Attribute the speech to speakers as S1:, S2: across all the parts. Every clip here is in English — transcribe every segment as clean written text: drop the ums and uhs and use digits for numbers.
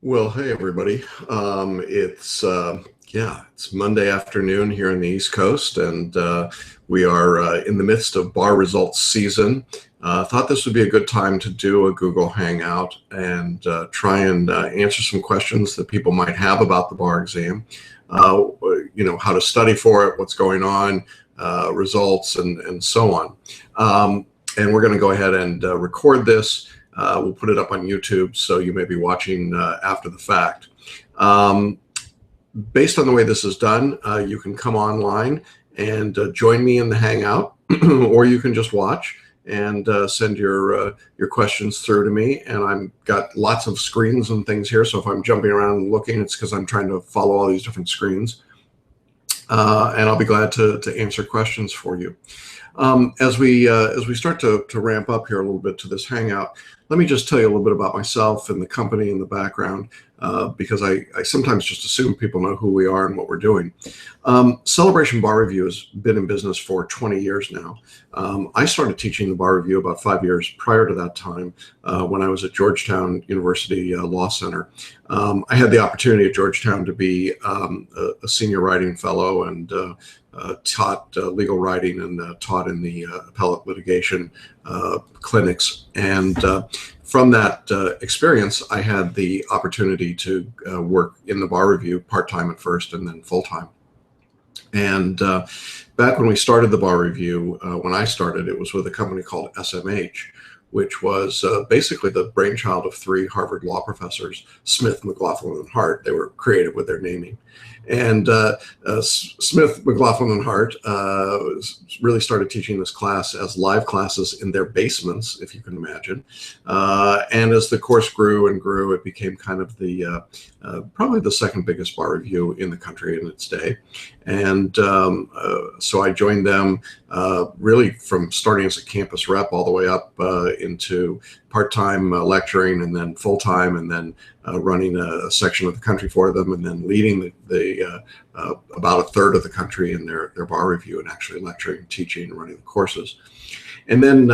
S1: Well, hey everybody. It's Monday afternoon here in the East Coast, and we are in the midst of bar results season. Thought this would be a good time to do a Google Hangout and try and answer some questions that people might have about the bar exam. How to study for it, what's going on, results, and so on. And we're going to go ahead and record this. We'll put it up on YouTube, so you may be watching after the fact. Based on the way this is done, you can come online and join me in the Hangout, or you can just watch and send your questions through to me. And I've got lots of screens and things here, so if I'm jumping around and looking, it's because I'm trying to follow all these different screens. And I'll be glad to answer questions for you. As we start to ramp up here a little bit to this Hangout, let me just tell you a little bit about myself and the company in the background, because I sometimes just assume people know who we are and what we're doing. Celebration Bar Review has been in business for 20 years now. I started teaching the bar review about 5 years prior to that time, when I was at Georgetown University Law Center. I had the opportunity at Georgetown to be a senior writing fellow and taught legal writing and taught in the appellate litigation clinics. And from that experience, I had the opportunity to work in the bar review part-time at first and then full-time. And back when we started the bar review, when I started, it was with a company called SMH, which was basically the brainchild of three Harvard law professors, Smith, McLaughlin, and Hart. They were creative with their naming. And Smith, McLaughlin, and Hart really started teaching this class as live classes in their basements, if you can imagine. And as the course grew and grew, it became kind of the probably the second biggest bar review in the country in its day. And so I joined them really from starting as a campus rep all the way up into part-time lecturing, and then full-time, and then running a section of the country for them, and then leading about a third of the country in their bar review, and actually lecturing, teaching, and running the courses. And then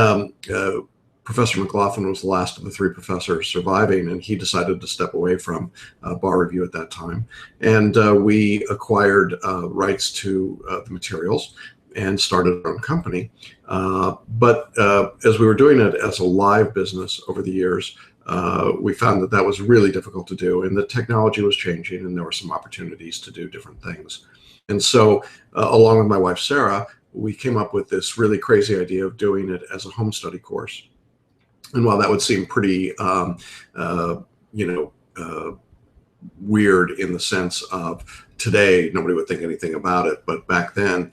S1: Professor McLaughlin was the last of the three professors surviving, and he decided to step away from bar review at that time. And we acquired rights to the materials and started our own company. But as we were doing it as a live business over the years, we found that was really difficult to do, and the technology was changing, and there were some opportunities to do different things. And so along with my wife, Sarah, we came up with this really crazy idea of doing it as a home study course. And while that would seem pretty, weird in the sense of today, nobody would think anything about it, but back then,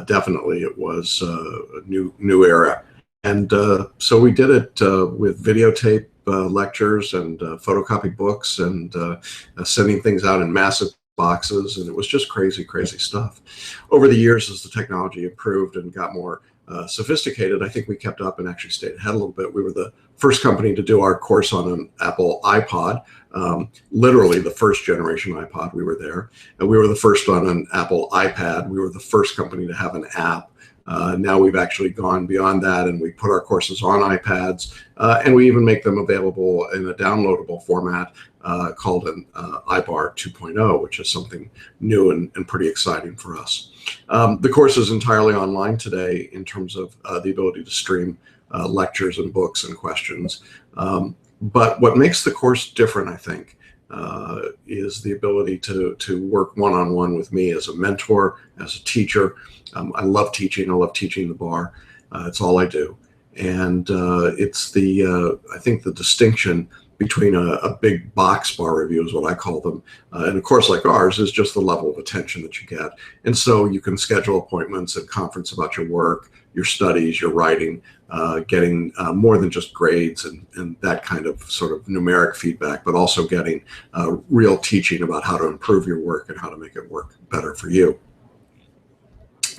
S1: definitely it was a new era. And so we did it with videotape lectures and photocopy books and sending things out in massive boxes, and it was just crazy stuff. Over the years, as the technology improved and got more sophisticated, I think we kept up and actually stayed ahead a little bit. We were the first company to do our course on an Apple iPod, literally the first generation iPod. We were there, and we were the first on an Apple iPad. We were the first company to have an app. Now we've actually gone beyond that, and we put our courses on iPads, and we even make them available in a downloadable format called an Aybar 2.0, which is something new and pretty exciting for us. The course is entirely online today in terms of the ability to stream lectures and books and questions. But what makes the course different, I think, is the ability to work one-on-one with me as a mentor, as a teacher. I love teaching. I love teaching the bar. It's all I do. And it's I think the distinction between a big box bar review is what I call them. And a course like ours is just the level of attention that you get. And so you can schedule appointments and conference about your work, your studies, your writing, getting more than just grades and that kind of sort of numeric feedback, but also getting real teaching about how to improve your work and how to make it work better for you.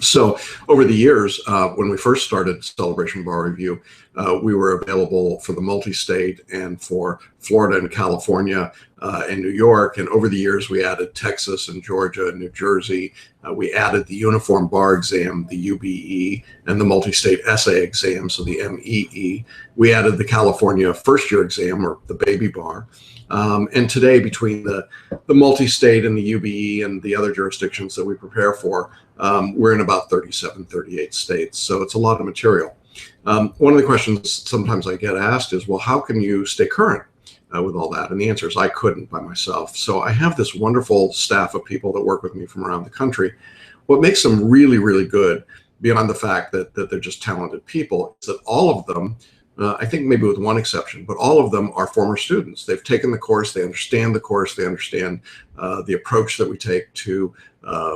S1: So over the years, when we first started Celebration Bar Review, we were available for the Multistate and for Florida and California and New York. And over the years, we added Texas and Georgia and New Jersey. We added the Uniform Bar Exam, the UBE, and the Multi-State Essay Exam, so the MEE. We added the California First Year Exam, or the Baby Bar. And today, between the multi-state and the UBE and the other jurisdictions that we prepare for, we're in about 37, 38 states. So it's a lot of material. One of the questions sometimes I get asked is, well, how can you stay current with all that? And the answer is I couldn't by myself. So I have this wonderful staff of people that work with me from around the country. What makes them really, really good, beyond the fact that they're just talented people, is that all of them, I think maybe with one exception, but all of them are former students. They've taken the course, they understand the course, they understand the approach that we take to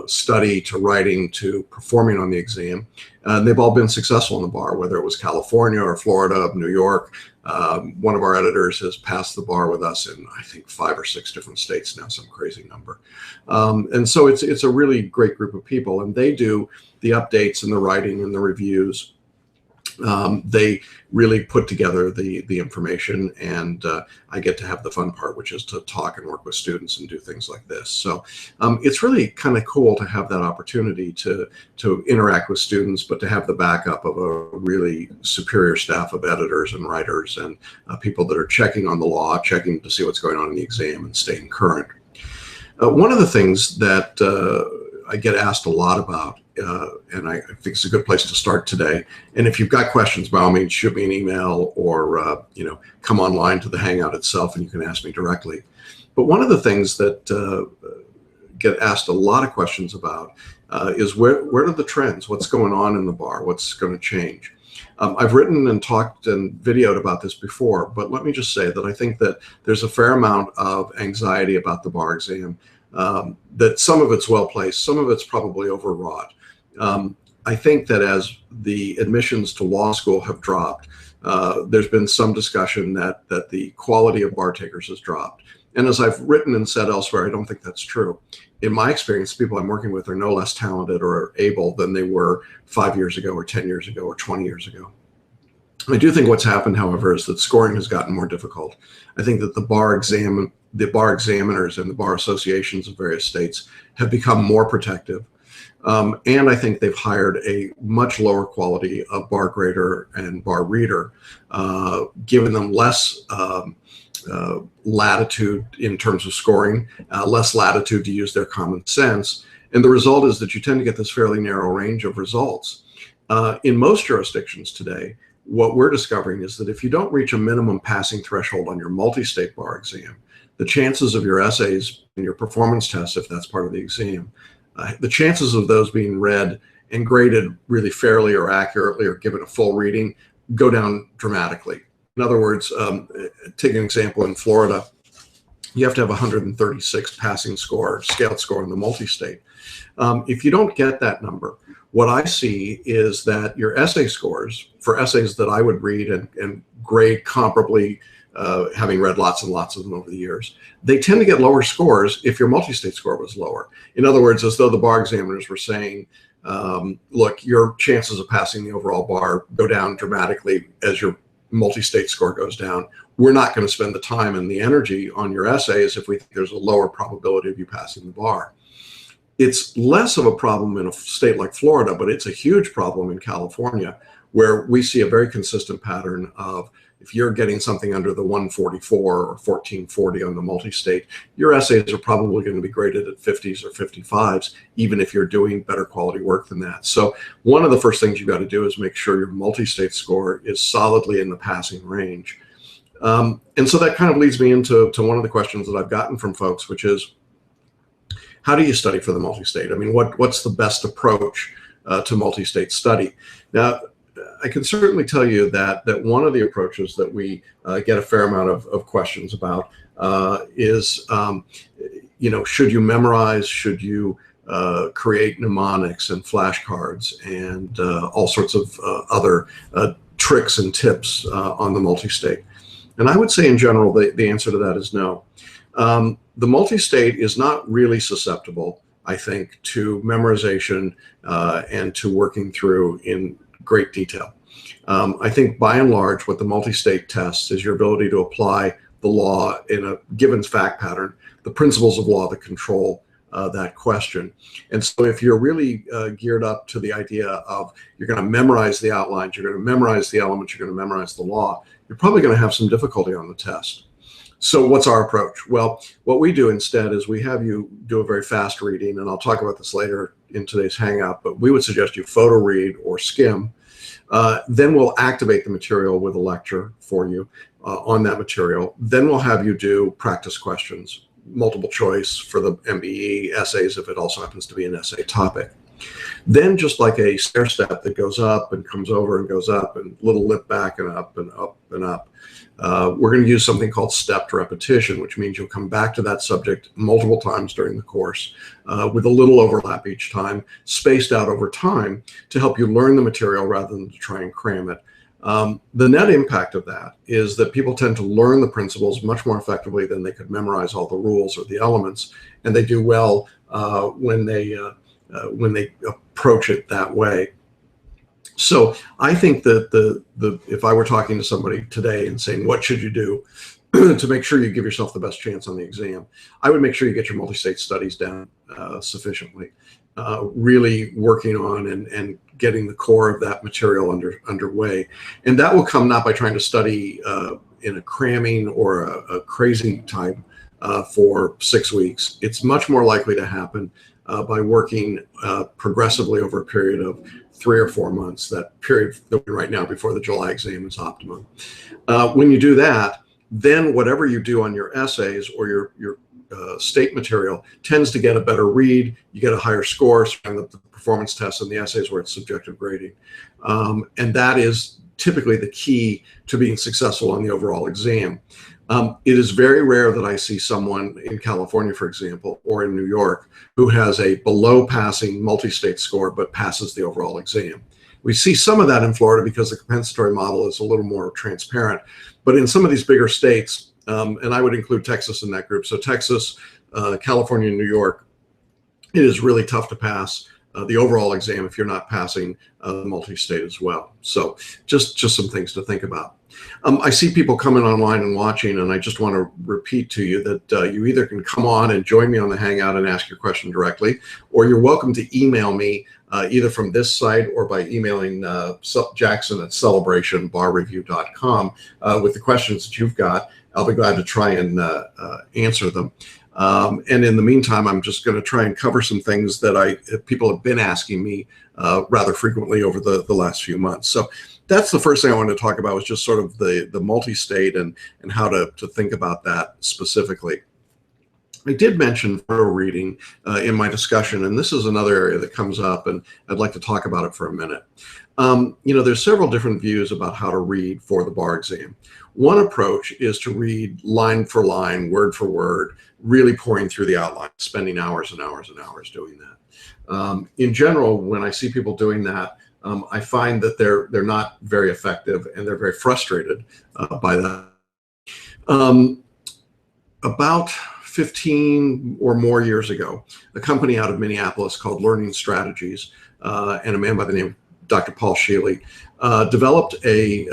S1: study, to writing, to performing on the exam. And they've all been successful in the bar, whether it was California or Florida, New York. One of our editors has passed the bar with us in, I think, 5 or 6 different states now, some crazy number. And so it's a really great group of people, and they do the updates and the writing and the reviews. They really put together the information, and I get to have the fun part, which is to talk and work with students and do things like this. So it's really kind of cool to have that opportunity to interact with students, but to have the backup of a really superior staff of editors and writers and people that are checking on the law, checking to see what's going on in the exam and staying current. One of the things that I get asked a lot about, and I think it's a good place to start today. And if you've got questions, by all means, shoot me an email or come online to the Hangout itself, and you can ask me directly. But one of the things that get asked a lot of questions about is where are the trends? What's going on in the bar? What's going to change? I've written and talked and videoed about this before, but let me just say that I think that there's a fair amount of anxiety about the bar exam. That some of it's well placed, some of it's probably overwrought. I think that as the admissions to law school have dropped, there's been some discussion that the quality of bar takers has dropped. And as I've written and said elsewhere, I don't think that's true. In my experience, the people I'm working with are no less talented or able than they were 5 years ago or 10 years ago or 20 years ago. I do think what's happened, however, is that scoring has gotten more difficult. I think that the bar examiners and the bar associations of various states have become more protective. And I think they've hired a much lower quality of bar grader and bar reader, giving them less latitude in terms of scoring, less latitude to use their common sense. And the result is that you tend to get this fairly narrow range of results. In most jurisdictions today, what we're discovering is that if you don't reach a minimum passing threshold on your multi-state bar exam, the chances of your essays and your performance tests, if that's part of the exam, the chances of those being read and graded really fairly or accurately or given a full reading go down dramatically. In other words, take an example in Florida, you have to have 136 passing score, scaled score in the multi-state. If you don't get that number, what I see is that your essay scores for essays that I would read and grade comparably, having read lots and lots of them over the years, they tend to get lower scores if your multi-state score was lower. In other words, as though the bar examiners were saying, look, your chances of passing the overall bar go down dramatically as your multi-state score goes down. We're not going to spend the time and the energy on your essays if we think there's a lower probability of you passing the bar. It's less of a problem in a state like Florida, but it's a huge problem in California, where we see a very consistent pattern of if you're getting something under the 144 or 1440 on the multi-state, your essays are probably going to be graded at 50s or 55s, even if you're doing better quality work than that. So one of the first things you've got to do is make sure your multi-state score is solidly in the passing range. And so that kind of leads me into one of the questions that I've gotten from folks, which is, how do you study for the multi-state? I mean, what's the best approach to multi-state study? Now, I can certainly tell you that one of the approaches that we get a fair amount of questions about is, should you memorize? Should you create mnemonics and flashcards and all sorts of other tricks and tips on the multi-state? And I would say in general, the answer to that is no. The multi-state is not really susceptible, I think, to memorization and to working through in great detail. I think by and large, what the multi-state tests is your ability to apply the law in a given fact pattern, the principles of law that control that question. And so if you're really geared up to the idea of you're going to memorize the outlines, you're going to memorize the elements, you're going to memorize the law, you're probably going to have some difficulty on the test. So what's our approach? Well, what we do instead is we have you do a very fast reading, and I'll talk about this later in today's Hangout, but we would suggest you photo read or skim. Then we'll activate the material with a lecture for you on that material. Then we'll have you do practice questions, multiple choice for the MBE, essays if it also happens to be an essay topic. Then just like a stair step that goes up and comes over and goes up and little lip back and up and up and up, we're going to use something called stepped repetition, which means you'll come back to that subject multiple times during the course with a little overlap each time, spaced out over time to help you learn the material rather than to try and cram it. The net impact of that is that people tend to learn the principles much more effectively than they could memorize all the rules or the elements, and they do well when they approach it that way. So I think that if I were talking to somebody today and saying, what should you do to make sure you give yourself the best chance on the exam, I would make sure you get your multi-state studies down sufficiently, really working on and getting the core of that material underway. And that will come not by trying to study in a cramming or a crazy time for 6 weeks. It's much more likely to happen by working progressively over a period of 3 or 4 months, that period that we're right now before the July exam is optimum. When you do that, then whatever you do on your essays or your state material tends to get a better read. You get a higher score, and the performance tests and the essays where it's subjective grading. And that is typically the key to being successful on the overall exam. It is very rare that I see someone in California, for example, or in New York, who has a below passing multi-state score but passes the overall exam. We see some of that in Florida because the compensatory model is a little more transparent. But in some of these bigger states, and I would include Texas in that group, so Texas, California, and New York, it is really tough to pass the overall exam if you're not passing the multi-state as well. So just some things to think about. I see people coming online and watching, and I just want to repeat to you that you either can come on and join me on the Hangout and ask your question directly, or you're welcome to email me either from this site or by emailing Jackson at celebrationbarreview.com with the questions that you've got. I'll be glad to try and answer them. And in the meantime, I'm just going to try and cover some things that people have been asking me rather frequently over the last few months. So that's the first thing I wanted to talk about, was just sort of the multi-state and how to think about that specifically. I did mention photo reading in my discussion, and this is another area that comes up, and I'd like to talk about it for a minute. There's several different views about how to read for the bar exam. One approach is to read line for line, word for word, really pouring through the outline, spending hours and hours and hours doing that. In general, when I see people doing that, I find that they're not very effective, and they're very frustrated by that. About 15 or more years ago, a company out of Minneapolis called Learning Strategies and a man by the name of Dr. Paul Sheely developed a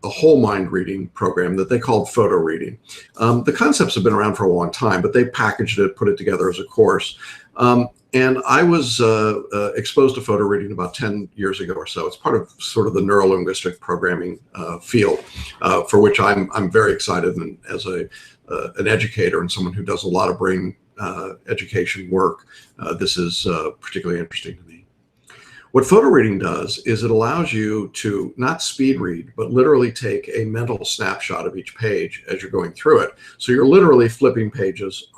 S1: whole mind reading program that they called photo reading. The concepts have been around for a long time, but they packaged it, put it together as a course. And I was exposed to photo reading about 10 years ago or so. It's part of sort of the neurolinguistic programming field, for which I'm very excited, and as an educator and someone who does a lot of brain education work, this is particularly interesting to me. What photo reading does is it allows you to not speed read, but literally take a mental snapshot of each page as you're going through it. So you're literally flipping pages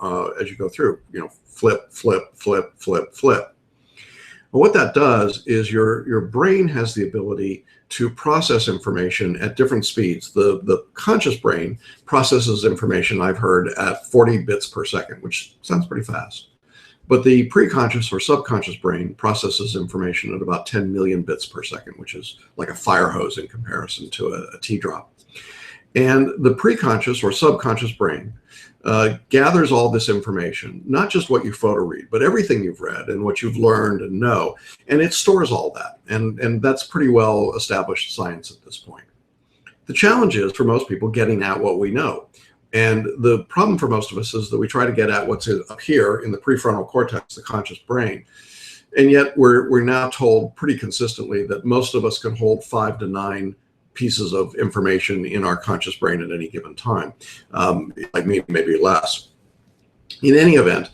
S1: as you go through, flip, flip, flip, flip, flip. But what that does is your brain has the ability to process information at different speeds. The conscious brain processes information, I've heard, at 40 bits per second, which sounds pretty fast. But the preconscious or subconscious brain processes information at about 10 million bits per second, which is like a fire hose in comparison to a tea drop. And the preconscious or subconscious brain gathers all this information, not just what you photo read, but everything you've read and what you've learned and know, and it stores all that. And that's pretty well established science at this point. The challenge is, for most people, getting at what we know. And the problem for most of us is that we try to get at what's up here in the prefrontal cortex, the conscious brain. And yet we're now told pretty consistently that most of us can hold 5 to 9 pieces of information in our conscious brain at any given time, like me, maybe less. In any event,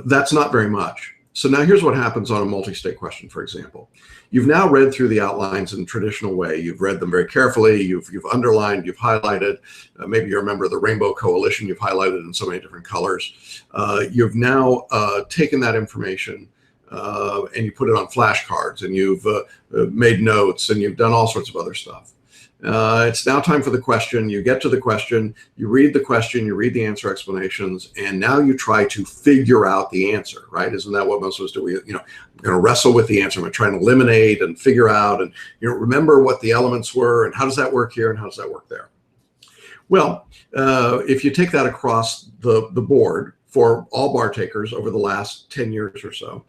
S1: that's not very much. So now here's what happens on a multi-state question, for example. You've now read through the outlines in a traditional way. You've read them very carefully. You've underlined, you've highlighted. Maybe you're a member of the Rainbow Coalition. You've highlighted in so many different colors. You've now taken that information and you put it on flashcards, and you've made notes, and you've done all sorts of other stuff. It's now time for the question. You get to the question, you read the question, you read the answer explanations, and now you try to figure out the answer, right? Isn't that what most of us do? I'm going to wrestle with the answer. I'm going to try and eliminate and figure out and, remember what the elements were and how does that work here and how does that work there? Well, if you take that across the board for all bar takers over the last 10 years or so,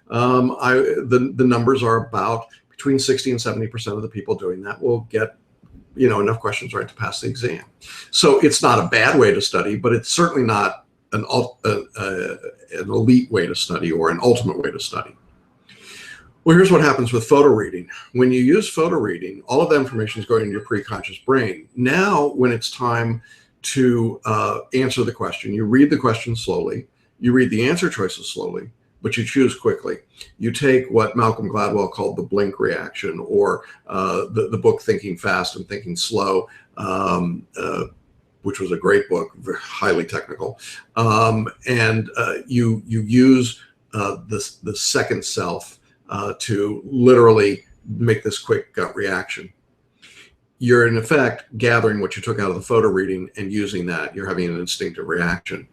S1: the numbers are about between 60 and 70% of the people doing that will get enough questions right to pass the exam. So it's not a bad way to study, but it's certainly not an elite way to study or an ultimate way to study. Well, here's what happens with photo reading. When you use photo reading, all of that information is going into your preconscious brain. Now, when it's time to answer the question, you read the question slowly, you read the answer choices slowly, but you choose quickly. You take what Malcolm Gladwell called the blink reaction, or the book Thinking Fast and Thinking Slow, which was a great book, highly technical. And you use the second self to literally make this quick gut reaction. You're in effect gathering what you took out of the photo reading and using that. You're having an instinctive reaction.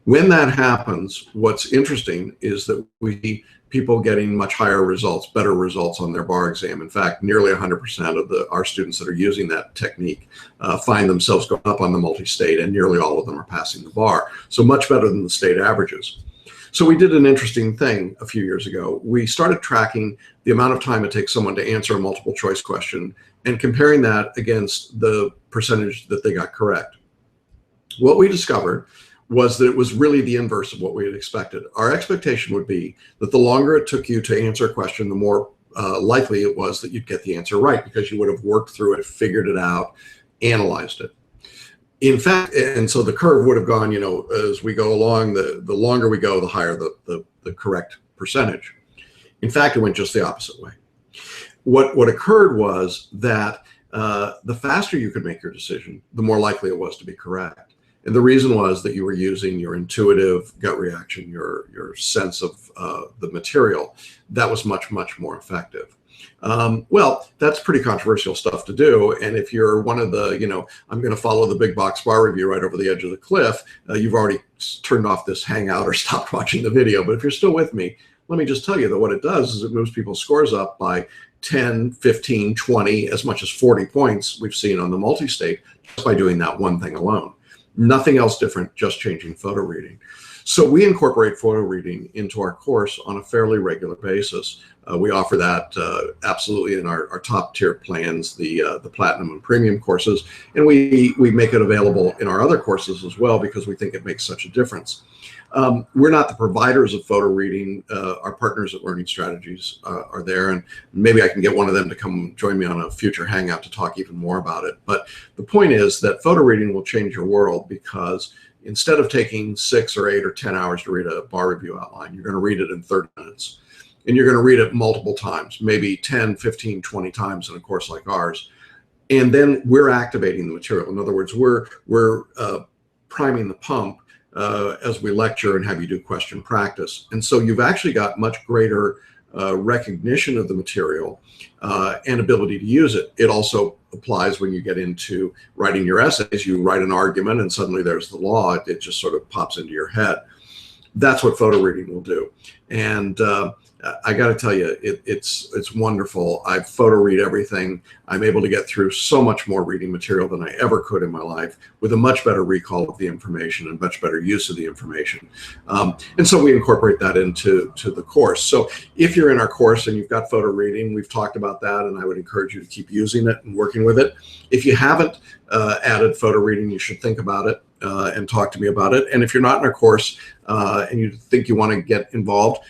S1: When that happens, what's interesting is that we see people getting much higher results, better results on their bar exam. In fact, nearly 100% of our students that are using that technique find themselves going up on the multi-state, and nearly all of them are passing the bar. So much better than the state averages. So we did an interesting thing a few years ago. We started tracking the amount of time it takes someone to answer a multiple choice question and comparing that against the percentage that they got correct. What we discovered was that it was really the inverse of what we had expected. Our expectation would be that the longer it took you to answer a question, the more likely it was that you'd get the answer right, because you would have worked through it, figured it out, analyzed it. In fact, and so the curve would have gone, as we go along, the longer we go, the higher the correct percentage. In fact, it went just the opposite way. What occurred was that the faster you could make your decision, the more likely it was to be correct. And the reason was that you were using your intuitive gut reaction, your sense of the material. That was much, much more effective. Well, that's pretty controversial stuff to do. And if you're one of the, I'm going to follow the big box bar review right over the edge of the cliff, you've already turned off this Hangout or stopped watching the video. But if you're still with me, let me just tell you that what it does is it moves people's scores up by 10, 15, 20, as much as 40 points we've seen on the multi-state just by doing that one thing alone. Nothing else different, just changing photo reading. So we incorporate photo reading into our course on a fairly regular basis. We offer that absolutely in our top tier plans, the platinum and premium courses, and we make it available in our other courses as well because we think it makes such a difference. We're not the providers of photo reading. Our partners at Learning Strategies are there, and maybe I can get one of them to come join me on a future Hangout to talk even more about it. But the point is that photo reading will change your world, because instead of taking 6 or 8 or 10 hours to read a bar review outline, you're going to read it in 30 minutes. And you're going to read it multiple times, maybe 10, 15, 20 times in a course like ours. And then we're activating the material. In other words, we're priming the pump as we lecture and have you do question practice. And so you've actually got much greater recognition of the material and ability to use it. It also applies when you get into writing your essays. You write an argument and suddenly there's the law. It just sort of pops into your head. That's what photo reading will do. And I got to tell you, it's wonderful. I photo read everything. I'm able to get through so much more reading material than I ever could in my life, with a much better recall of the information and much better use of the information. And so we incorporate that into the course. So if you're in our course and you've got photo reading, we've talked about that, and I would encourage you to keep using it and working with it. If you haven't added photo reading, you should think about it and talk to me about it. And if you're not in our course and you think you want to get involved,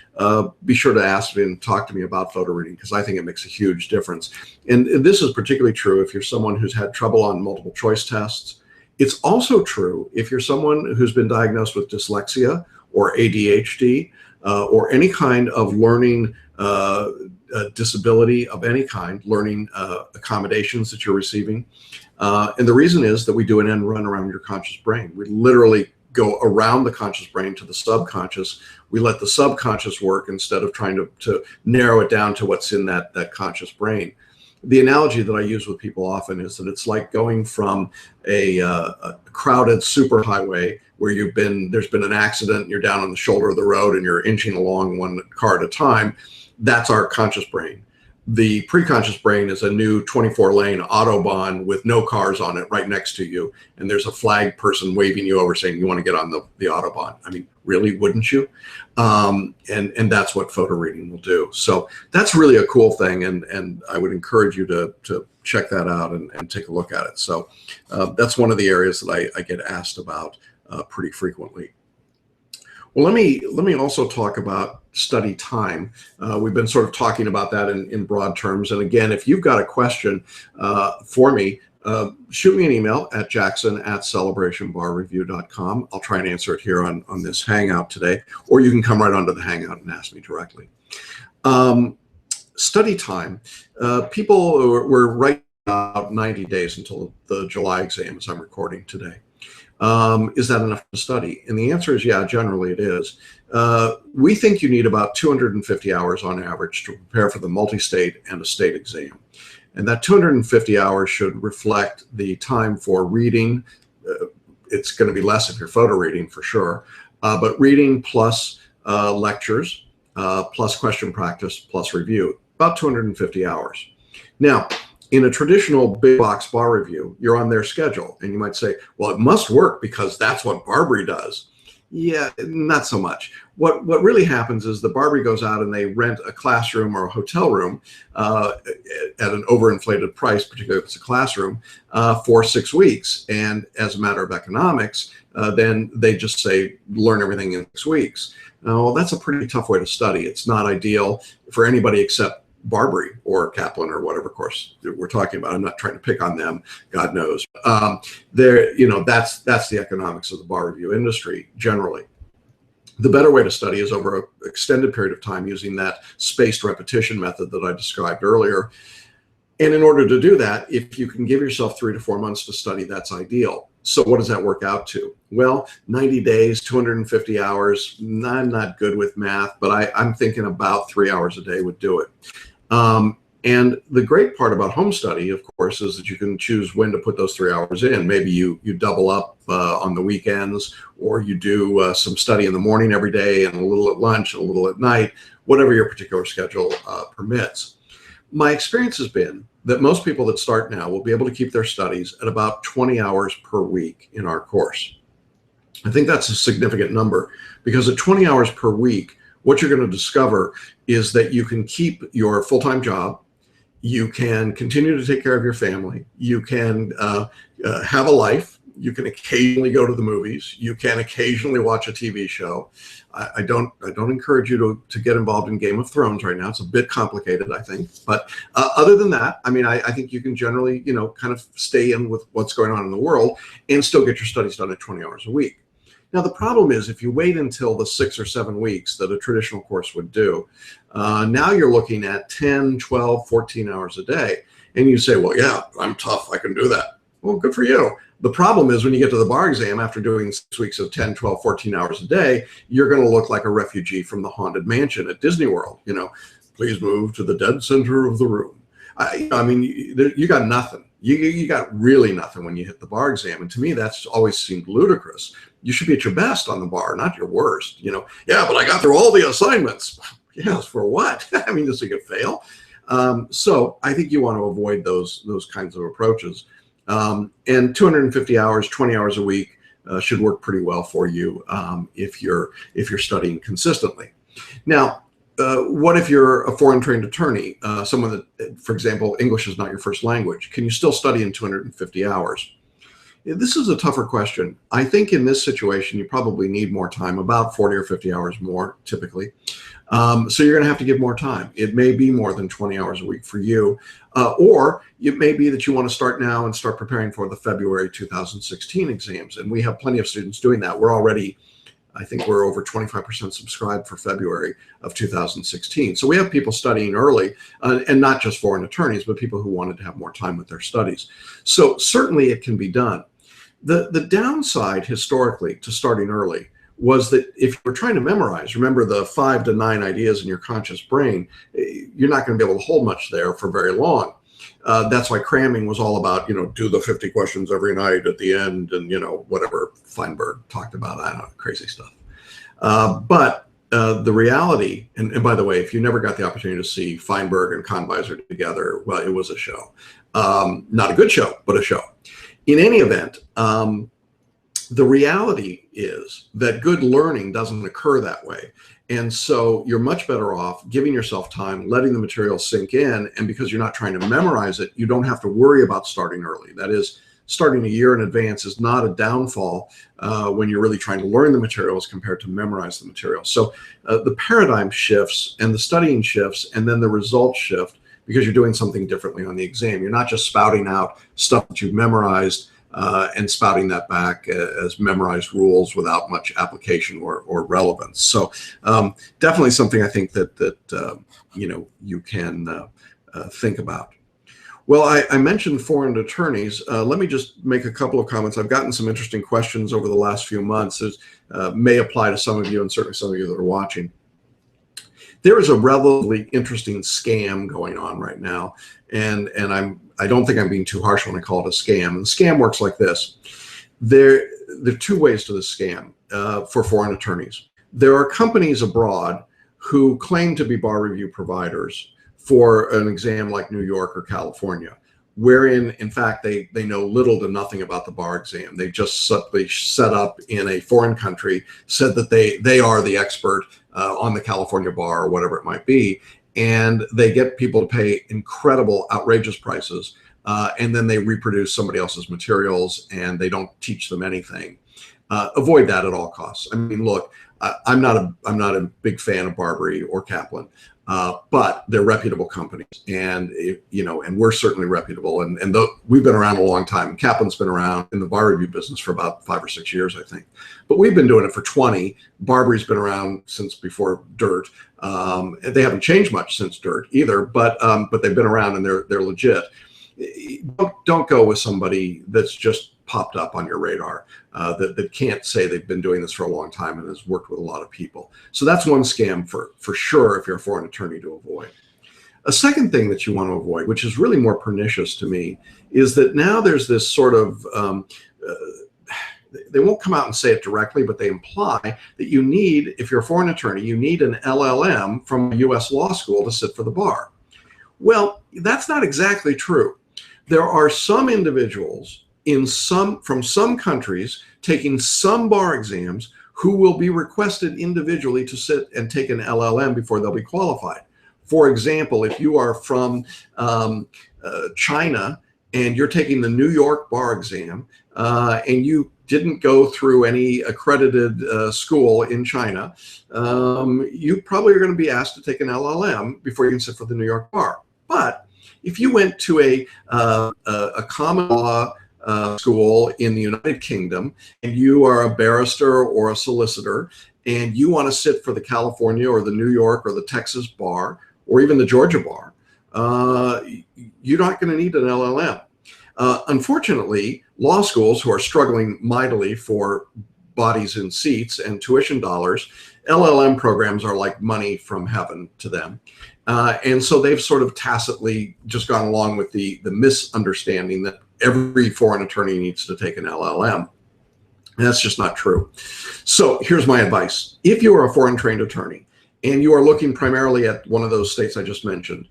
S1: be sure to ask me and talk to me about photo reading, because I think it makes a huge difference. And this is particularly true if you're someone who's had trouble on multiple choice tests. It's also true if you're someone who's been diagnosed with dyslexia or ADHD or any kind of learning disability of any kind, learning accommodations that you're receiving. And the reason is that we do an end run around your conscious brain. We literally go around the conscious brain to the subconscious. We let the subconscious work instead of trying to narrow it down to what's in that conscious brain. The analogy that I use with people often is that it's like going from a crowded superhighway where there's been an accident, you're down on the shoulder of the road and you're inching along one car at a time. That's our conscious brain. The preconscious brain is a new 24-lane Autobahn with no cars on it right next to you. And there's a flag person waving you over saying, you want to get on the Autobahn. I mean, really, wouldn't you? And that's what photo reading will do. So that's really a cool thing. And I would encourage you to check that out and take a look at it. So that's one of the areas that I get asked about pretty frequently. Well, let me also talk about study time. We've been sort of talking about that in broad terms. And again, if you've got a question for me, shoot me an email at jackson@celebrationbarreview.com. I'll try and answer it here on this Hangout today, or you can come right onto the Hangout and ask me directly. Study time. People were right about 90 days until the July exam, as I'm recording today. Is that enough to study? And the answer is, yeah, generally it is. We think you need about 250 hours on average to prepare for the multi-state and a state exam. And that 250 hours should reflect the time for reading. It's going to be less if you're photo reading for sure, but reading plus lectures, plus question practice, plus review, about 250 hours. Now, in a traditional big box bar review, you're on their schedule, and you might say, well, it must work because that's what Barbary does. Yeah, not so much. What really happens is the Barbary goes out and they rent a classroom or a hotel room at an overinflated price, particularly if it's a classroom, for 6 weeks. And as a matter of economics, then they just say, learn everything in 6 weeks. Now, well, that's a pretty tough way to study. It's not ideal for anybody except Barbary or Kaplan or whatever course we're talking about. I'm not trying to pick on them, God knows. That's the economics of the bar review industry generally. The better way to study is over an extended period of time using that spaced repetition method that I described earlier. And in order to do that, if you can give yourself 3 to 4 months to study, that's ideal. So what does that work out to? Well, 90 days, 250 hours. I'm not good with math, but I'm thinking about 3 hours a day would do it. And the great part about home study, of course, is that you can choose when to put those 3 hours in. Maybe you double up on the weekends, or you do some study in the morning every day and a little at lunch, and a little at night, whatever your particular schedule permits. My experience has been that most people that start now will be able to keep their studies at about 20 hours per week in our course. I think that's a significant number, because at 20 hours per week, what you're going to discover is that you can keep your full-time job, you can continue to take care of your family, you can have a life, you can occasionally go to the movies, you can occasionally watch a TV show. I don't encourage you to get involved in Game of Thrones right now. It's a bit complicated, I think. But other than that, I mean, I think you can generally, kind of stay in with what's going on in the world and still get your studies done at 20 hours a week. Now, the problem is if you wait until the 6 or 7 weeks that a traditional course would do, now you're looking at 10, 12, 14 hours a day. And you say, well, yeah, I'm tough. I can do that. Well, good for you. The problem is when you get to the bar exam after doing 6 weeks of 10, 12, 14 hours a day, you're going to look like a refugee from the Haunted Mansion at Disney World. Please move to the dead center of the room. I mean, you got nothing. You got really nothing when you hit the bar exam. And to me, that's always seemed ludicrous. You should be at your best on the bar, not your worst. You know, yeah, but I got through all the assignments. Yes, for what? I mean, just so you could fail. So I think you want to avoid those kinds of approaches. And 250 hours, 20 hours a week should work pretty well for you if you're studying consistently. Now, what if you're a foreign trained attorney, someone that, for example, English is not your first language? Can you still study in 250 hours? This is a tougher question. I think in this situation, you probably need more time, about 40 or 50 hours more typically. So you're going to have to give more time. It may be more than 20 hours a week for you, or it may be that you want to start now and start preparing for the February 2016 exams. And we have plenty of students doing that. We're already, I think we're over 25% subscribed for February of 2016. So we have people studying early, and not just foreign attorneys, but people who wanted to have more time with their studies. So certainly it can be done. The downside historically to starting early was that if you're trying to memorize, remember the 5 to 9 ideas in your conscious brain, you're not going to be able to hold much there for very long. That's why cramming was all about, do the 50 questions every night at the end and, whatever Feinberg talked about, I don't know, crazy stuff. But the reality, and by the way, if you never got the opportunity to see Feinberg and Conviser together, well, it was a show. Not a good show, but a show. In any event, the reality is that good learning doesn't occur that way. And so you're much better off giving yourself time, letting the material sink in. And because you're not trying to memorize it, you don't have to worry about starting early. That is, starting a year in advance is not a downfall when you're really trying to learn the materials compared to memorize the material. So the paradigm shifts and the studying shifts, and then the results shift because you're doing something differently on the exam. You're not just spouting out stuff that you've memorized and spouting that back as memorized rules without much application or relevance. So definitely something I think that you can think about. Well, I mentioned foreign attorneys. Let me just make a couple of comments. I've gotten some interesting questions over the last few months that may apply to some of you and certainly some of you that are watching. There is a relatively interesting scam going on right now, and I don't think I'm being too harsh when I call it a scam. And the scam works like this. There are two ways to this scam for foreign attorneys. There are companies abroad who claim to be bar review providers for an exam like New York or California, wherein, in fact, they know little to nothing about the bar exam. They just simply set up in a foreign country, said that they are the expert on the California bar or whatever it might be, and they get people to pay incredible, outrageous prices, and then they reproduce somebody else's materials, and they don't teach them anything. Avoid that at all costs. I mean, look, I'm not a big fan of Barbary or Kaplan. But they're reputable companies, and and we're certainly reputable, and we've been around a long time. Kaplan's been around in the bar review business for about 5 or 6 years, I think, but we've been doing it for 20. Barbary's been around since before Dirt. They haven't changed much since Dirt either, but they've been around and they're legit. Don't go with somebody that's just popped up on your radar that can't say they've been doing this for a long time and has worked with a lot of people. So that's one scam for sure if you're a foreign attorney to avoid. A second thing that you want to avoid, which is really more pernicious to me, is that now there's this sort of, they won't come out and say it directly, but they imply that you need, if you're a foreign attorney, you need an LLM from a US law school to sit for the bar. Well, that's not exactly true. There are some individuals from some countries taking some bar exams who will be requested individually to sit and take an LLM before they'll be qualified. For example, if you are from China and you're taking the New York bar exam and you didn't go through any accredited school in China, you probably are going to be asked to take an LLM before you can sit for the New York bar. But if you went to a common law school in the United Kingdom and you are a barrister or a solicitor and you want to sit for the California or the New York or the Texas bar or even the Georgia bar, you're not going to need an LLM. Unfortunately, law schools who are struggling mightily for bodies in seats and tuition dollars, LLM programs are like money from heaven to them. And so they've sort of tacitly just gone along with the misunderstanding that every foreign attorney needs to take an LLM. And that's just not true. So here's my advice. If you are a foreign trained attorney and you are looking primarily at one of those states I just mentioned,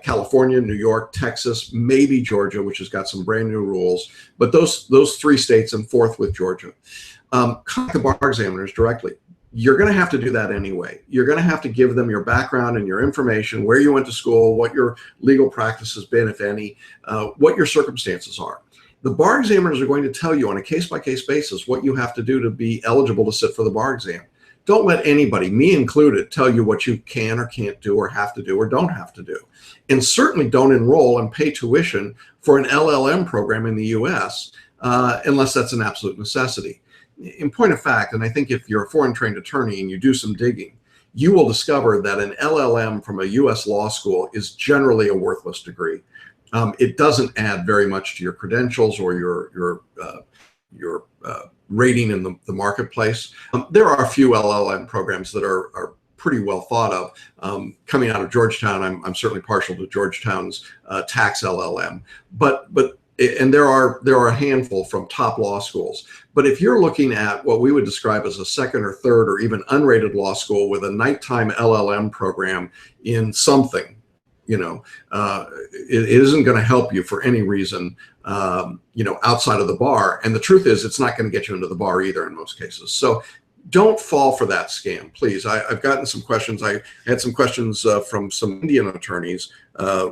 S1: California, New York, Texas, maybe Georgia, which has got some brand new rules, but those three states and fourth with Georgia, contact the bar examiners directly. You're going to have to do that anyway. You're going to have to give them your background and your information, where you went to school, what your legal practice has been, if any, what your circumstances are. The bar examiners are going to tell you on a case-by-case basis what you have to do to be eligible to sit for the bar exam. Don't let anybody, me included, tell you what you can or can't do or have to do or don't have to do. And certainly don't enroll and pay tuition for an LLM program in the US unless that's an absolute necessity. In point of fact, and I think if you're a foreign trained attorney and you do some digging, you will discover that an LLM from a US law school is generally a worthless degree. It doesn't add very much to your credentials or your rating in the marketplace. There are a few LLM programs that are pretty well thought of. Coming out of Georgetown, I'm certainly partial to Georgetown's tax LLM, and there are a handful from top law schools. But if you're looking at what we would describe as a second or third or even unrated law school with a nighttime LLM program in something, it isn't going to help you for any reason, outside of the bar. And the truth is, it's not going to get you into the bar either in most cases. So don't fall for that scam, please. I've gotten some questions. I had some questions from some Indian attorneys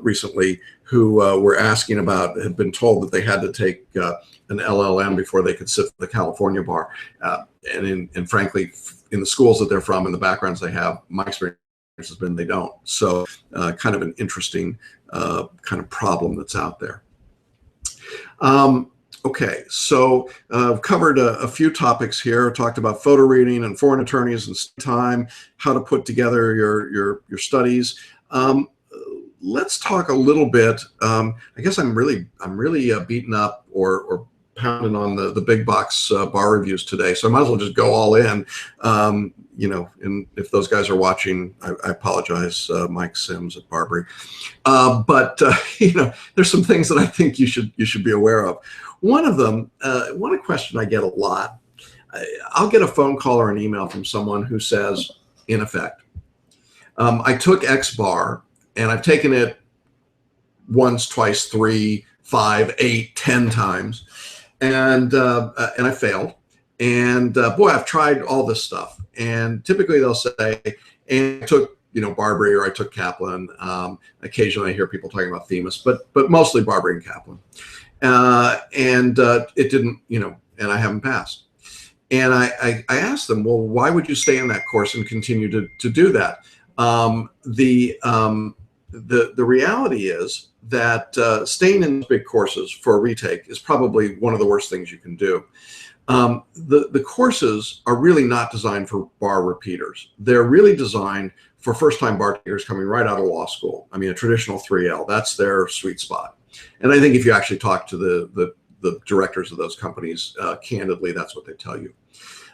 S1: recently who were asking about, had been told that they had to take an LLM before they could sit for the California bar. And frankly, in the schools that they're from and the backgrounds they have, my experience has been they don't. So kind of an interesting kind of problem that's out there. Okay, so I've covered a few topics here. Talked about photo reading and foreign attorneys and time, how to put together your studies. Let's talk a little bit. I guess I'm really beaten up or pounding on the big box bar reviews today, so I might as well just go all in. And if those guys are watching, I apologize, Mike Sims at Barbary. But there's some things that I think you should be aware of. One of them, one question I get a lot, I'll get a phone call or an email from someone who says, in effect, I took X bar and I've taken it once, twice, 3, 5, 8, 10 times, and I failed. And boy, I've tried all this stuff. And typically they'll say, and I took Barbary or I took Kaplan. Occasionally I hear people talking about Themis, but mostly Barbary and Kaplan. It didn't, and I haven't passed. And I asked them, well, why would you stay in that course and continue to do that? The reality is that staying in big courses for a retake is probably one of the worst things you can do. The courses are really not designed for bar repeaters. They're really designed for first-time bar takers coming right out of law school. I mean, a traditional 3L, that's their sweet spot. And I think if you actually talk to the directors of those companies, candidly, that's what they tell you.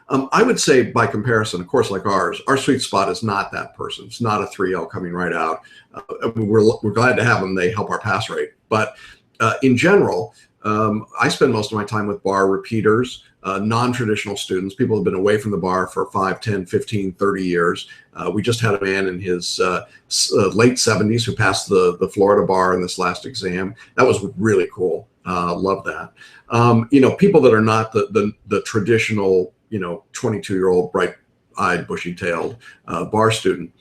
S1: I would say by comparison, a course like ours, our sweet spot is not that person. It's not a 3L coming right out. We're glad to have them. They help our pass rate. But in general, I spend most of my time with bar repeaters, non-traditional students, people who've been away from the bar for 5, 10, 15, 30 years. We just had a man in his late 70s who passed the Florida bar in this last exam. That was really cool. Love that. People that are not the traditional, 22-year-old bright-eyed, bushy-tailed bar student.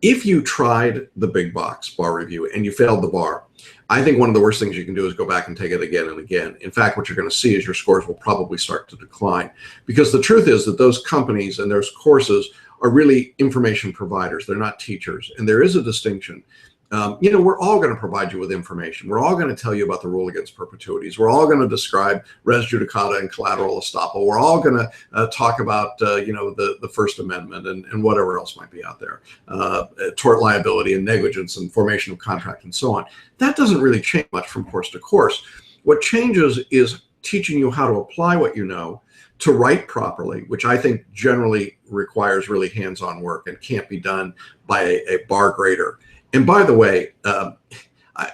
S1: If you tried the big box bar review and you failed the bar, I think one of the worst things you can do is go back and take it again and again. In fact, what you're going to see is your scores will probably start to decline, because the truth is that those companies and those courses are really information providers. They're not teachers. And there is a distinction. We're all going to provide you with information. We're all going to tell you about the rule against perpetuities. We're all going to describe res judicata and collateral estoppel. We're all going to talk about, the First Amendment and whatever else might be out there, tort liability and negligence and formation of contract and so on. That doesn't really change much from course to course. What changes is teaching you how to apply what you know to write properly, which I think generally requires really hands-on work and can't be done by a bar grader. And by the way,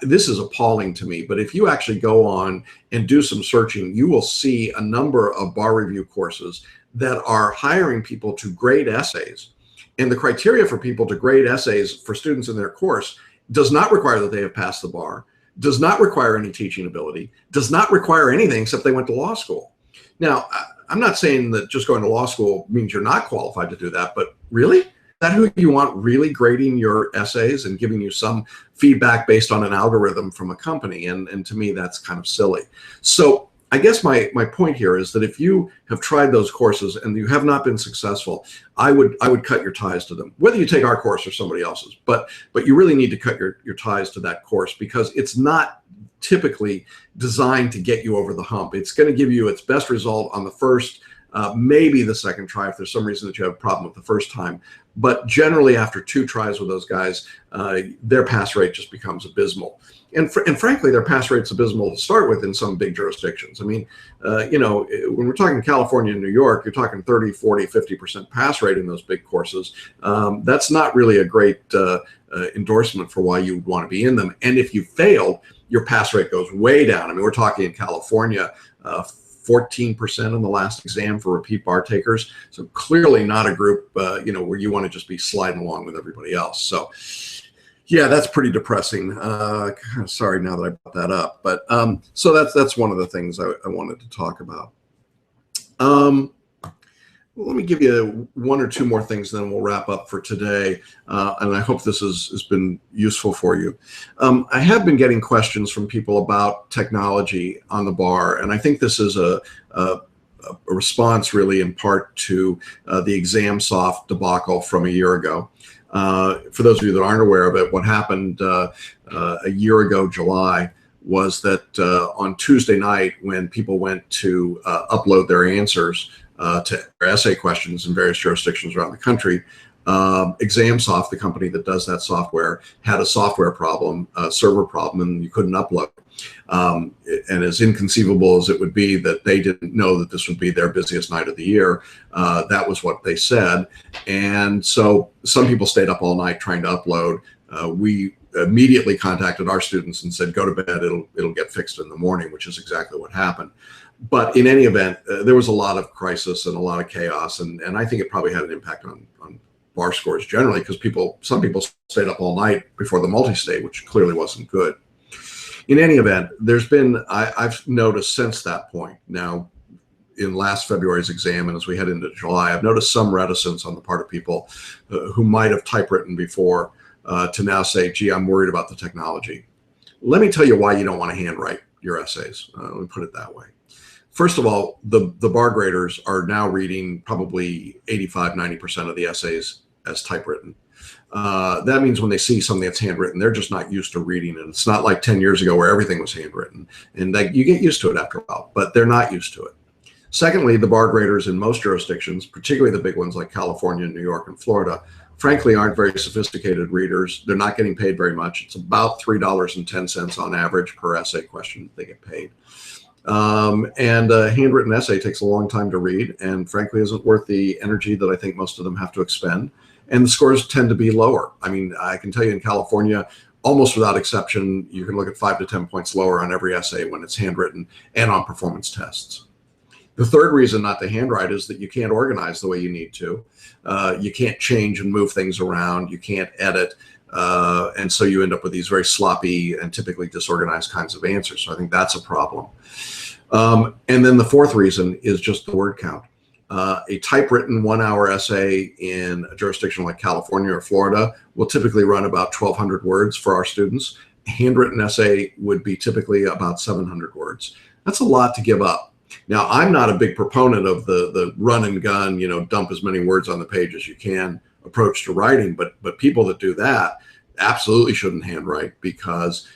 S1: this is appalling to me, but if you actually go on and do some searching, you will see a number of bar review courses that are hiring people to grade essays. And the criteria for people to grade essays for students in their course does not require that they have passed the bar, does not require any teaching ability, does not require anything except they went to law school. Now, I'm not saying that just going to law school means you're not qualified to do that, but really? Is that who you want really grading your essays and giving you some feedback based on an algorithm from a company? And to me, that's kind of silly. So I guess my point here is that if you have tried those courses and you have not been successful, I would cut your ties to them, whether you take our course or somebody else's. But you really need to cut your ties to that course, because it's not typically designed to get you over the hump. It's going to give you its best result on the first, maybe the second try if there's some reason that you have a problem with the first time. But generally, after 2 tries with those guys, their pass rate just becomes abysmal. And frankly, their pass rate's abysmal to start with in some big jurisdictions. I mean, when we're talking California and New York, you're talking 30, 40, 50% pass rate in those big courses. That's not really a great endorsement for why you would want to be in them. And if you fail, your pass rate goes way down. I mean, we're talking in California, 14% on the last exam for repeat bar takers. So clearly not a group, where you want to just be sliding along with everybody else. So yeah, that's pretty depressing. Kind of sorry now that I brought that up, but so that's one of the things I wanted to talk about. Let me give you 1 or 2 more things, then we'll wrap up for today. And I hope this has been useful for you. I have been getting questions from people about technology on the bar, and I think this is a response really in part to the ExamSoft debacle from a year ago. For those of you that aren't aware of it, what happened a year ago, July, was that on Tuesday night, when people went to upload their answers to essay questions in various jurisdictions around the country, ExamSoft, the company that does that software, had a software problem, a server problem, and you couldn't upload. And as inconceivable as it would be that they didn't know that this would be their busiest night of the year, that was what they said. And so some people stayed up all night trying to upload. We immediately contacted our students and said, go to bed, it'll get fixed in the morning, which is exactly what happened. But in any event, there was a lot of crisis and a lot of chaos, and I think it probably had an impact on bar scores generally, because some people stayed up all night before the multi-state, which clearly wasn't good. In any event, I've noticed since that point, now in last February's exam and as we head into July, I've noticed some reticence on the part of people who might have typewritten before to now say, gee, I'm worried about the technology. Let me tell you why you don't want to handwrite your essays. Let me put it that way. First of all, the bar graders are now reading probably 85, 90% of the essays as typewritten. That means when they see something that's handwritten, they're just not used to reading it. It's not like 10 years ago where everything was handwritten. And you get used to it after a while, but they're not used to it. Secondly, the bar graders in most jurisdictions, particularly the big ones like California, New York, and Florida, frankly, aren't very sophisticated readers. They're not getting paid very much. It's about $3.10 on average per essay question they get paid. And a handwritten essay takes a long time to read and frankly isn't worth the energy that I think most of them have to expend. And the scores tend to be lower. I mean, I can tell you in California, almost without exception, you can look at 5 to 10 points lower on every essay when it's handwritten and on performance tests. The third reason not to handwrite is that you can't organize the way you need to. You can't change and move things around. You can't edit. And so you end up with these very sloppy and typically disorganized kinds of answers. So I think that's a problem. And then the fourth reason is just the word count. A typewritten 1-hour essay in a jurisdiction like California or Florida will typically run about 1,200 words for our students. A handwritten essay would be typically about 700 words. That's a lot to give up. Now, I'm not a big proponent of the run and gun, dump as many words on the page as you can approach to writing, but people that do that absolutely shouldn't handwrite, because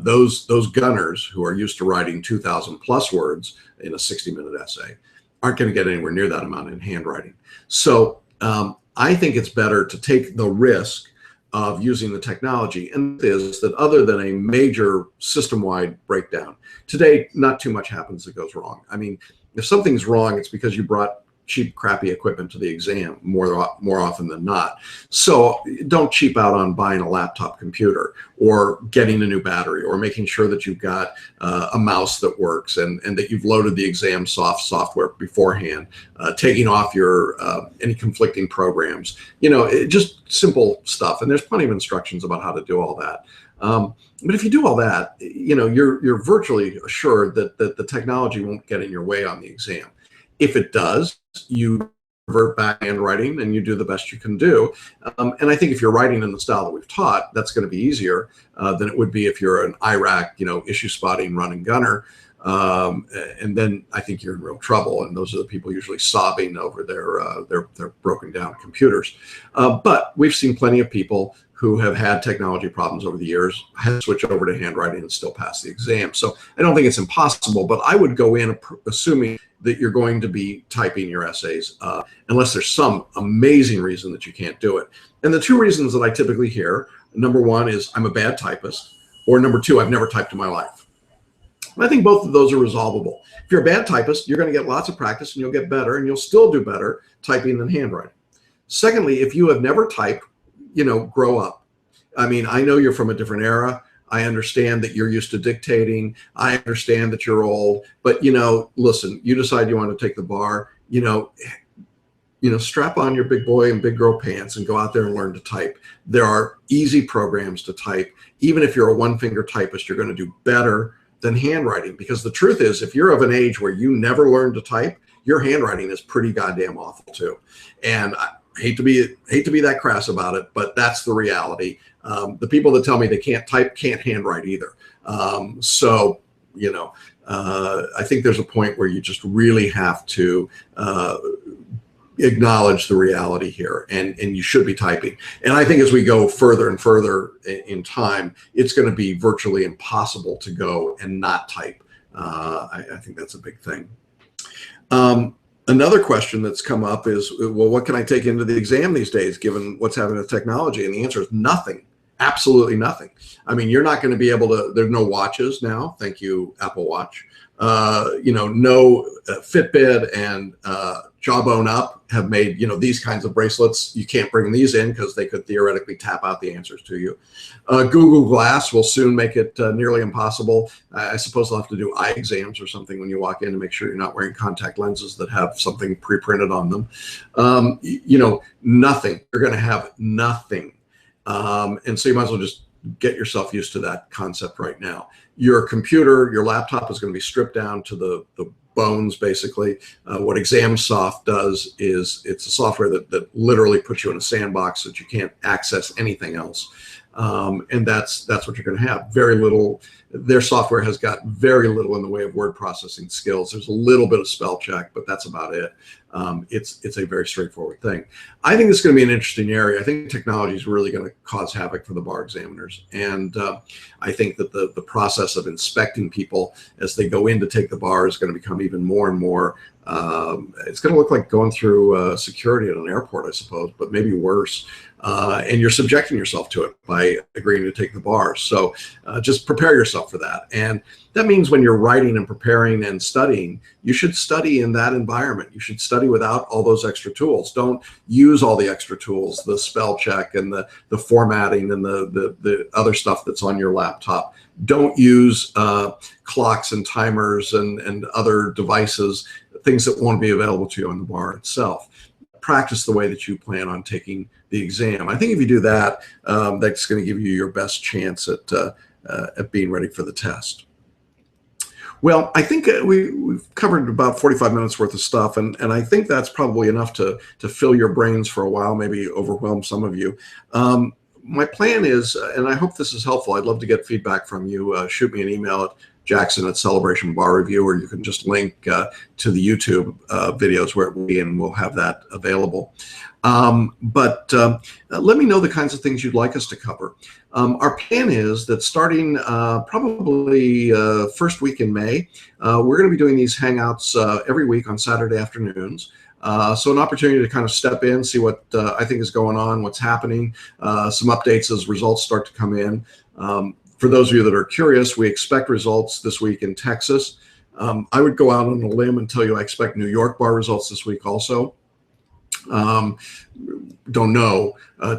S1: those gunners who are used to writing 2,000 plus words in a 60-minute essay aren't going to get anywhere near that amount in handwriting. So I think it's better to take the risk of using the technology, and is that other than a major system-wide breakdown, today not too much happens that goes wrong. I mean, If something's wrong, it's because you brought cheap, crappy equipment to the exam more often than not. So don't cheap out on buying a laptop computer or getting a new battery or making sure that you've got a mouse that works and that you've loaded the exam software beforehand, taking off your any conflicting programs, just simple stuff. And there's plenty of instructions about how to do all that. But if you do all that, you're virtually assured that the technology won't get in your way on the exam. If it does, you revert back to handwriting and you do the best you can do. And I think if you're writing in the style that we've taught, that's going to be easier than it would be if you're an IRAC, issue spotting run and gunner. And then I think you're in real trouble. And those are the people usually sobbing over their broken down computers. But we've seen plenty of people who have had technology problems over the years, have switched over to handwriting and still pass the exam. So I don't think it's impossible, but I would go in assuming that you're going to be typing your essays, unless there's some amazing reason that you can't do it. And the two reasons that I typically hear, number one is I'm a bad typist, or number two, I've never typed in my life. And I think both of those are resolvable. If you're a bad typist, you're going to get lots of practice and you'll get better, and you'll still do better typing than handwriting. Secondly, if you have never typed, grow up. I mean, I know you're from a different era. I understand that you're used to dictating. I understand that you're old, but listen, you decide you want to take the bar, strap on your big boy and big girl pants and go out there and learn to type. There are easy programs to type. Even if you're a one-finger typist, you're going to do better than handwriting, because the truth is, if you're of an age where you never learned to type, your handwriting is pretty goddamn awful too. And I hate to be that crass about it, but that's the reality. The people that tell me they can't type can't handwrite either. I think there's a point where you just really have to acknowledge the reality here, and you should be typing. And I think as we go further and further in time, it's going to be virtually impossible to go and not type. I think that's a big thing. Another question that's come up is, well, what can I take into the exam these days, given what's happening with technology? And the answer is nothing, absolutely nothing. I mean, you're not going to be able to, there's no watches now. Thank you, Apple Watch. No Fitbit and Jawbone Up have made, these kinds of bracelets. You can't bring these in because they could theoretically tap out the answers to you. Google Glass will soon make it nearly impossible. I suppose they'll have to do eye exams or something when you walk in to make sure you're not wearing contact lenses that have something pre-printed on them. Nothing. You're going to have nothing. And so you might as well just get yourself used to that concept right now. Your computer, your laptop is going to be stripped down to the bones, basically. What ExamSoft does is it's a software that literally puts you in a sandbox so that you can't access anything else. And that's what you're going to have. Very little. Their software has got very little in the way of word processing skills. There's a little bit of spell check, but that's about it. It's a very straightforward thing. I think it's going to be an interesting area. I think technology is really going to cause havoc for the bar examiners. And I think that the process of inspecting people as they go in to take the bar is going to become even more and more. It's going to look like going through security at an airport, I suppose, but maybe worse. And you're subjecting yourself to it by agreeing to take the bar. So just prepare yourself for that. And that means when you're writing and preparing and studying, you should study in that environment. You should study without all those extra tools. Don't use all the extra tools, the spell check and the formatting and the other stuff that's on your laptop. Don't use clocks and timers and other devices, things that won't be available to you on the bar itself. Practice the way that you plan on taking the exam. I think if you do that, that's going to give you your best chance at being ready for the test. Well, I think we've covered about 45 minutes worth of stuff, and I think that's probably enough to fill your brains for a while, maybe overwhelm some of you. My plan is, and I hope this is helpful, I'd love to get feedback from you. Shoot me an email at Jackson@Celebration Bar Review, or you can just link to the YouTube videos where it will be, and we'll have that available. But let me know the kinds of things you'd like us to cover. Our plan is that starting probably first week in May, we're going to be doing these Hangouts every week on Saturday afternoons. So an opportunity to kind of step in, see what I think is going on, what's happening, some updates as results start to come in. For those of you that are curious, we expect results this week in Texas. I would go out on a limb and tell you I expect New York bar results this week also. Don't know.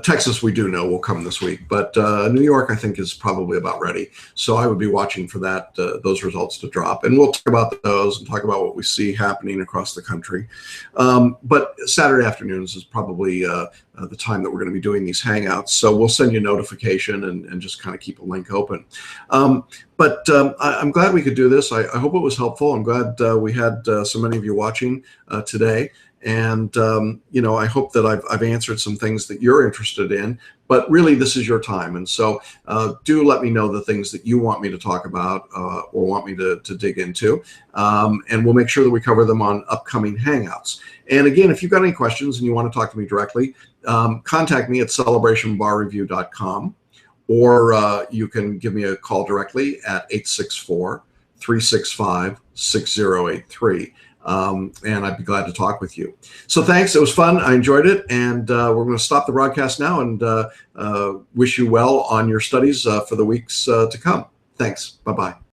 S1: Texas, we do know will come this week, but New York, I think, is probably about ready. So I would be watching for that, those results to drop, and we'll talk about those and talk about what we see happening across the country. But Saturday afternoons is probably the time that we're going to be doing these hangouts. So we'll send you a notification and just kind of keep a link open. But I'm glad we could do this. I hope it was helpful. I'm glad we had so many of you watching today. And, you know, I hope that I've answered some things that you're interested in, but really this is your time. And so do let me know the things that you want me to talk about or want me to dig into. And we'll make sure that we cover them on upcoming Hangouts. And again, if you've got any questions and you want to talk to me directly, contact me at celebrationbarreview.com, or you can give me a call directly at 864-365-6083. And I'd be glad to talk with you. So thanks. It was fun. I enjoyed it. And we're going to stop the broadcast now and wish you well on your studies for the weeks to come. Thanks. Bye-bye.